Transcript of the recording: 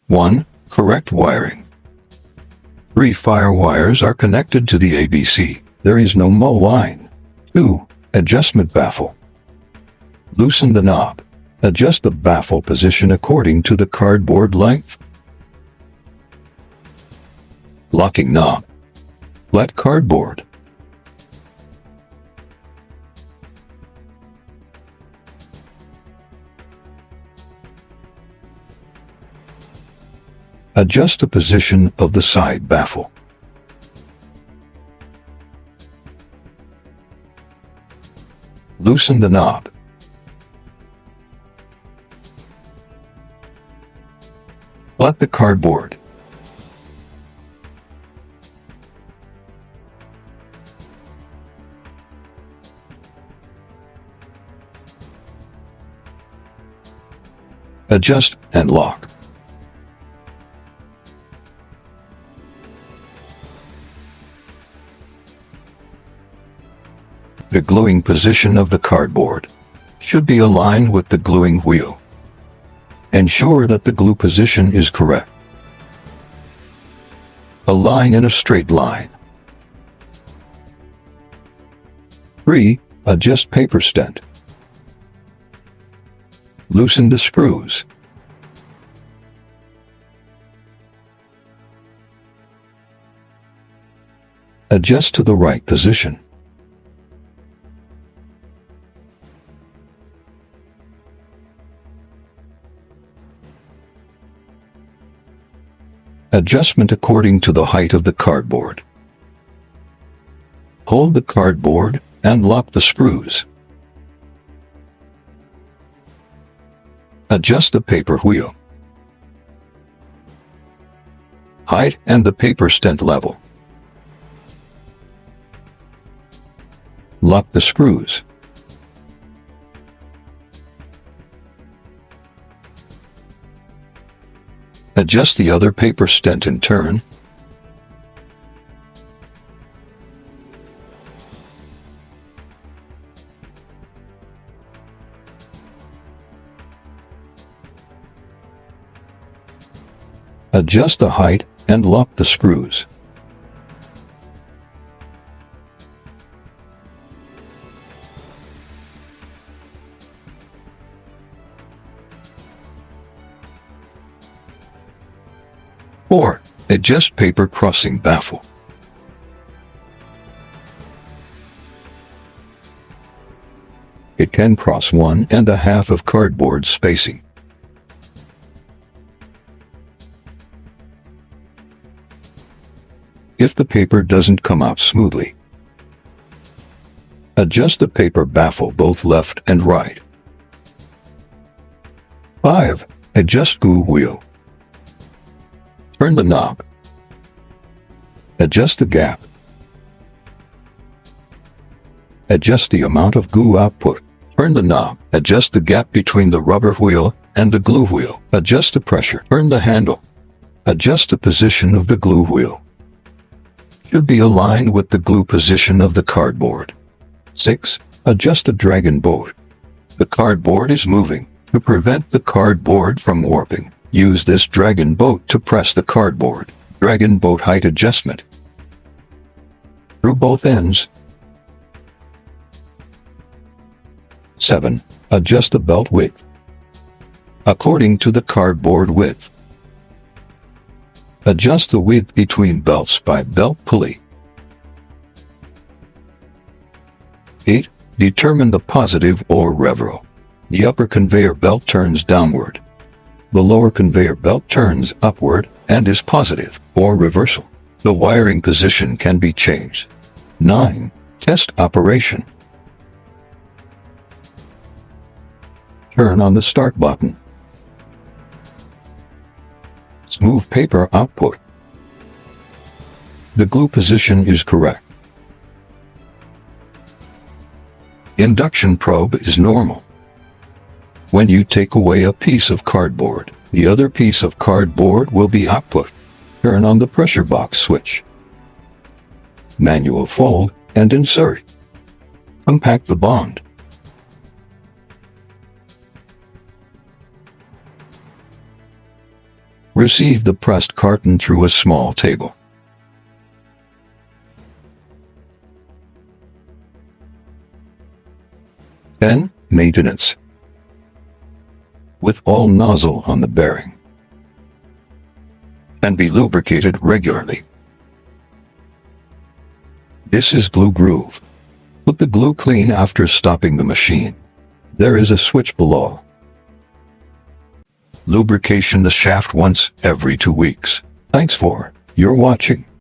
1. Correct wiring. 3 fire wires are connected to the ABC. There is no mull line. 2. Adjustment baffle. Loosen the knob. Adjust the baffle position according to the cardboard length. Locking knob. Flat cardboard. Adjust the position of the side baffle. Loosen the knob. Flat the cardboard. Adjust and lock. The gluing position of the cardboard should be aligned with the gluing wheel. Ensure that the glue position is correct. Align in a straight line. 3. Adjust paper stent. Loosen the screws. Adjust to the right position. Adjustment according to the height of the cardboard. Hold the cardboard and lock the screws. Adjust the paper wheel. Height and the paper stent level. Lock the screws. Adjust the other paper stent in turn. Adjust the height and lock the screws. Or adjust paper crossing baffle. It can cross 1.5 of cardboard spacing. If the paper doesn't come out smoothly, adjust the paper baffle both left and right. 5. Adjust glue wheel. Turn the knob. Adjust the gap. Adjust the amount of glue output. Turn the knob. Adjust the gap between the rubber wheel and the glue wheel. Adjust the pressure. Turn the handle. Adjust the position of the glue wheel. Should be aligned with the glue position of the cardboard. 6. Adjust the dragon boat. The cardboard is moving. To prevent the cardboard from warping, use this dragon boat to press the cardboard. Dragon boat height adjustment. Through both ends. 7. Adjust the belt width. According to the cardboard width. Adjust the width between belts by belt pulley. 8. Determine the positive or reverse. The upper conveyor belt turns downward. The lower conveyor belt turns upward and is positive or reversal. The wiring position can be changed. 9. Test operation. Turn on the start button. Smooth paper output. The glue position is correct. Induction probe is normal. When you take away a piece of cardboard, the other piece of cardboard will be output. Turn on the pressure box switch. Manual fold and insert. Compact the bond. Receive the pressed carton through a small table. N. Maintenance. With all nozzle on the bearing. And be lubricated regularly. This is glue groove. Put the glue clean after stopping the machine. There is a switch below. Lubrication the shaft once every 2 weeks. Thanks for your watching.